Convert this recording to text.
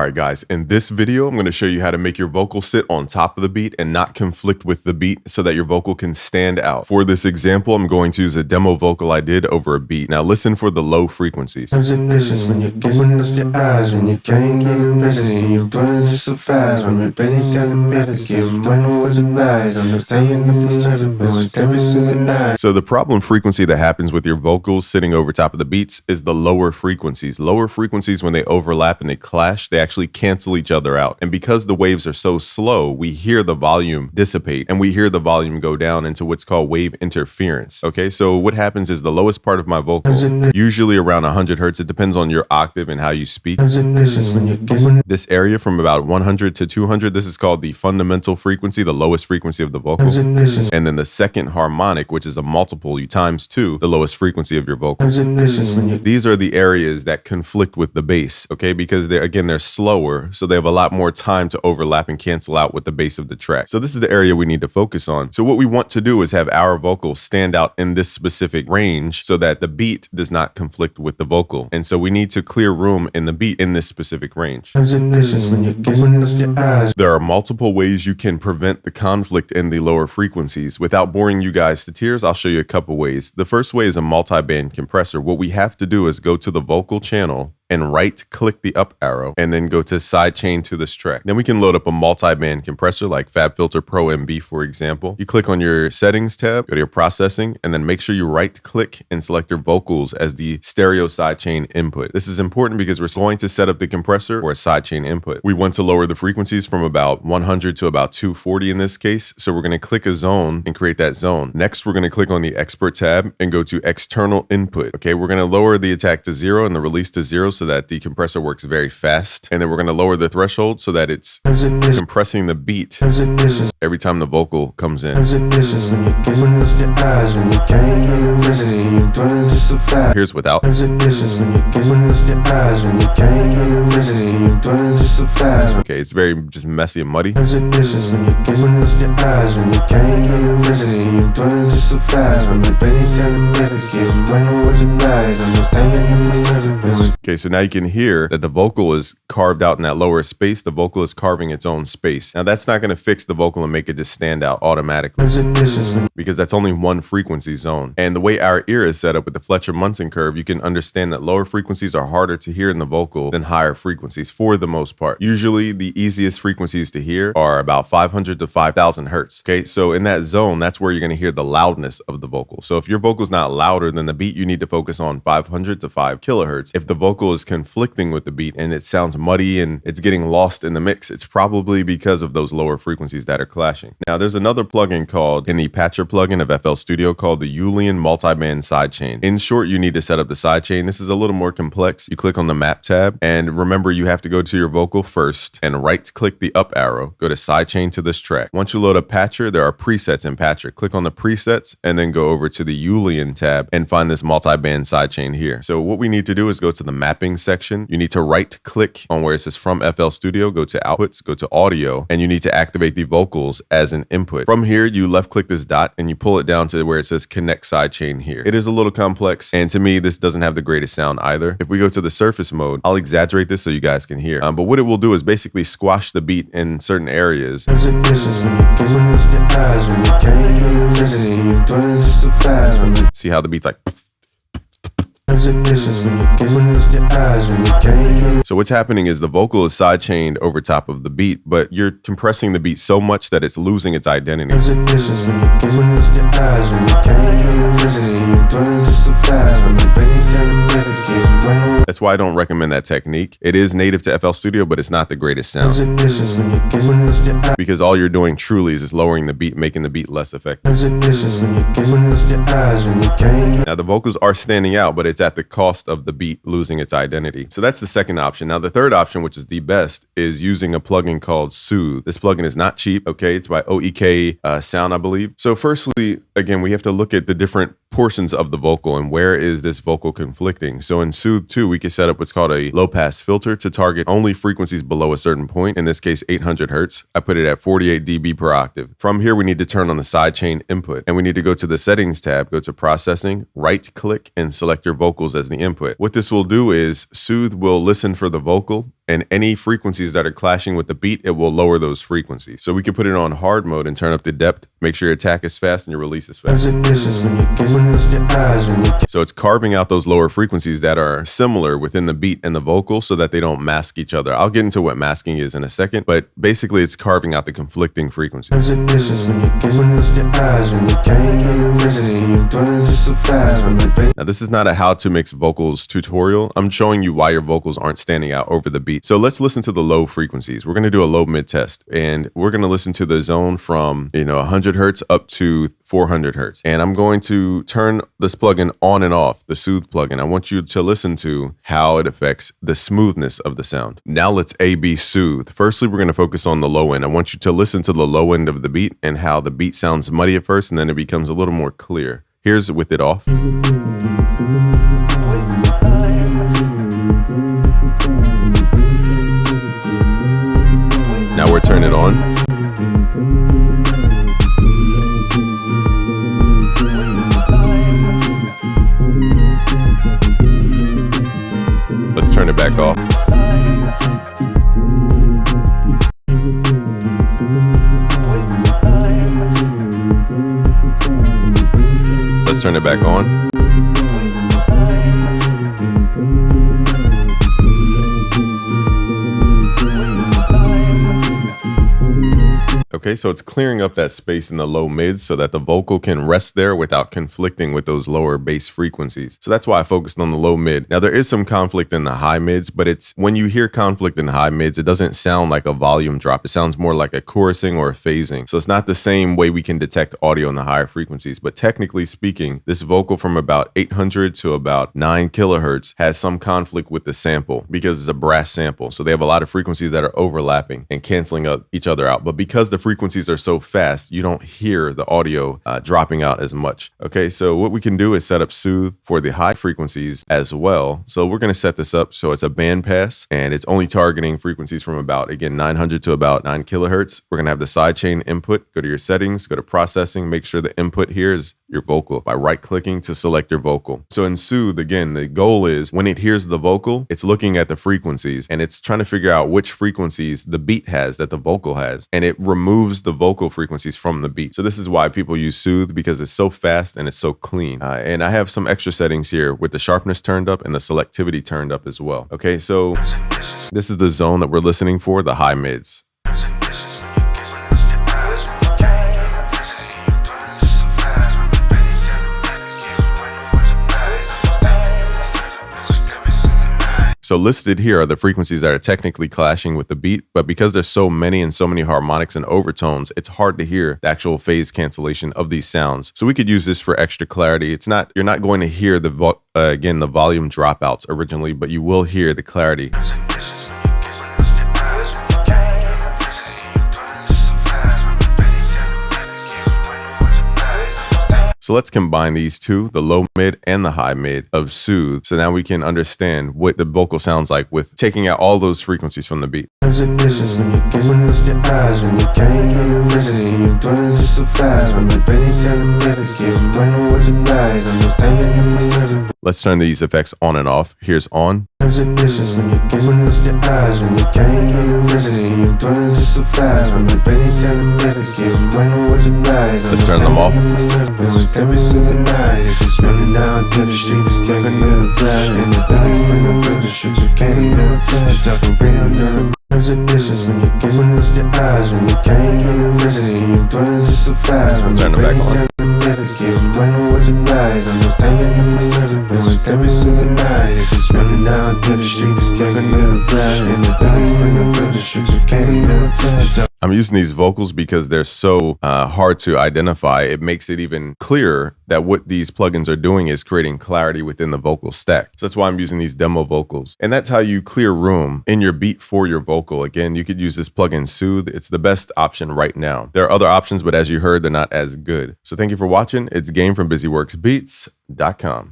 Alright guys, in this video, I'm going to show you how to make your vocal sit on top of the beat and not conflict with the beat so that your vocal can stand out. For this example, I'm going to use a demo vocal I did over a beat. Now listen for the low frequencies. When you're getting us your eyes, when you can't get a message, and you're running so fast, when you're ready selling methods, you're running for the lies, I'm not saying nothing, but it's every single night. So the problem frequency that happens with your vocals sitting over top of the beats is the lower frequencies. Lower frequencies, when they overlap and they clash, they actually cancel each other out. And because the waves are so slow, we hear the volume dissipate and we hear the volume go down into what's called wave interference. Okay, so what happens is the lowest part of my vocal, usually around 100 hertz, it depends on your octave and how you speak. This area from about 100 to 200, this is called the fundamental frequency, the lowest frequency of the vocal. And then the second harmonic, which is a multiple, you times 2, the lowest frequency of your vocal. These are the areas that conflict with the bass, okay, because they're slower, so they have a lot more time to overlap and cancel out with the bass of the track. So this is the area we need to focus on. So what we want to do is have our vocals stand out in this specific range so that the beat does not conflict with the vocal. And so we need to clear room in the beat in this specific range. There are multiple ways you can prevent the conflict in the lower frequencies. Without boring you guys to tears, I'll show you a couple ways. The first way is a multi-band compressor. What we have to do is go to the vocal channel and right click the up arrow and then go to sidechain to this track. Then we can load up a multi-band compressor like FabFilter Pro MB, for example. You click on your settings tab, go to your processing, and then make sure you right click and select your vocals as the stereo sidechain input. This is important because we're going to set up the compressor for a sidechain input. We want to lower the frequencies from about 100 to about 240 in this case. So we're going to click a zone and create that zone. Next, we're going to click on the expert tab and go to external input. Okay, we're going to lower the attack to 0 and the release to 0 so that the compressor works very fast. And then we're going to lower the threshold so that it's compressing the beat every time the vocal comes in. Here's without. Okay, it's very just messy and muddy. Okay, so now you can hear that the vocal is carved out in that lower space. The vocal is carving its own space. Now that's not going to fix the vocal and make it just stand out automatically because that's only one frequency zone. And the way our ear is set up with the Fletcher-Munson curve, you can understand that lower frequencies are harder to hear in the vocal than higher frequencies for the most part. Usually the easiest frequencies to hear are about 500 to 5,000 hertz. Okay, so in that zone, that's where you're going to hear the loudness of the vocal. So if your vocal's not louder than the beat, you need to focus on 500 to 5 kilohertz. If the vocal is conflicting with the beat and it sounds muddy and it's getting lost in the mix, it's probably because of those lower frequencies that are clashing. Now there's another plugin called, in the Patcher plugin of FL Studio, called the Ulian Multiband Sidechain. In short, you need to set up the sidechain. This is a little more complex. You click on the map tab and remember you have to go to your vocal first and right click the up arrow, go to sidechain to this track. Once you load up Patcher, there are presets in Patcher. Click on the presets and then go over to the Ulian tab and find this multiband sidechain here. So what we need to do is go to the mapping section. You need to right click on where it says from FL Studio, go to outputs, go to audio, and you need to activate the vocals as an input. From here, you left click this dot and you pull it down to where it says connect sidechain here. It is a little complex, and to me, this doesn't have the greatest sound either. If we go to the surface mode, I'll exaggerate this so you guys can hear. But what it will do is basically squash the beat in certain areas. See how the beat's like. So what's happening is the vocal is sidechained over top of the beat, but you're compressing the beat so much that it's losing its identity. That's why I don't recommend that technique. It is native to FL Studio, but it's not the greatest sound because all you're doing truly is just lowering the beat, making the beat less effective. Now the vocals are standing out, but it's at the cost of the beat losing its identity. So that's the second option. Now the third option, which is the best, is using a plugin called Soothe. This plugin is not cheap, okay? It's by OEK Sound, I believe. So firstly, again, we have to look at the different portions of the vocal and where is this vocal conflicting. So in Soothe 2, we can set up what's called a low pass filter to target only frequencies below a certain point, in this case 800 hertz. I put it at 48 dB per octave. From here, we need to turn on the sidechain input and we need to go to the settings tab, go to processing, right click and select your vocals as the input. What this will do is Soothe will listen for the vocal and any frequencies that are clashing with the beat, it will lower those frequencies. So we can put it on hard mode and turn up the depth, make sure your attack is fast and your release is fast. So it's carving out those lower frequencies that are similar within the beat and the vocal so that they don't mask each other. I'll get into what masking is in a second, but basically it's carving out the conflicting frequencies. Now this is not a how to mix vocals tutorial. I'm showing you why your vocals aren't standing out over the beat. So let's listen to the low frequencies. We're going to do a low mid test, and we're going to listen to the zone from 100 hertz up to 400 hertz. And I'm going to turn this plugin on and off, the Soothe plugin. I want you to listen to how it affects the smoothness of the sound. Now let's A/B Soothe. Firstly, we're going to focus on the low end. I want you to listen to the low end of the beat and how the beat sounds muddy at first, and then it becomes a little more clear. Here's with it off. Now we're turning it on. Let's turn it back off. Let's turn it back on. Okay, so it's clearing up that space in the low mids so that the vocal can rest there without conflicting with those lower bass frequencies. So that's why I focused on the low mid. Now there is some conflict in the high mids, but it's when you hear conflict in the high mids, it doesn't sound like a volume drop. It sounds more like a chorusing or a phasing. So it's not the same way we can detect audio in the higher frequencies, but technically speaking, this vocal from about 800 to about 9 kilohertz has some conflict with the sample because it's a brass sample. So they have a lot of frequencies that are overlapping and canceling each other out. But because the frequencies are so fast, you don't hear the audio dropping out as much. Okay, so what we can do is set up Soothe for the high frequencies as well. So we're going to set this up so it's a bandpass, and it's only targeting frequencies from about, again, 900 to about 9 kilohertz. We're going to have the sidechain input. Go to your settings, go to processing, make sure the input here is your vocal by right-clicking to select your vocal. So in Soothe, again, the goal is when it hears the vocal, it's looking at the frequencies and it's trying to figure out which frequencies the beat has that the vocal has, and it removes the vocal frequencies from the beat. So this is why people use Soothe, because it's so fast and it's so clean. And I have some extra settings here with the sharpness turned up and the selectivity turned up as well. Okay, so this is the zone that we're listening for, the high mids. So listed here are the frequencies that are technically clashing with the beat, but because there's so many and so many harmonics and overtones, it's hard to hear the actual phase cancellation of these sounds. So we could use this for extra clarity. You're not going to hear the volume dropouts originally, but you will hear the clarity. So let's combine these two, the low mid and the high mid of Soothe. So now we can understand what the vocal sounds like with taking out all those frequencies from the beat. Let's turn these effects on and off. Here's on. Let's turn them off. Let's turn them back on. I'm using these vocals because they're so hard to identify. It makes it even clearer that what these plugins are doing is creating clarity within the vocal stack. So that's why I'm using these demo vocals. And that's how you clear room in your beat for your vocal. Again, you could use this plugin Soothe. It's the best option right now. There are other options, but as you heard, they're not as good. So thank you for watching. It's Game from BusyWorksBeats.com.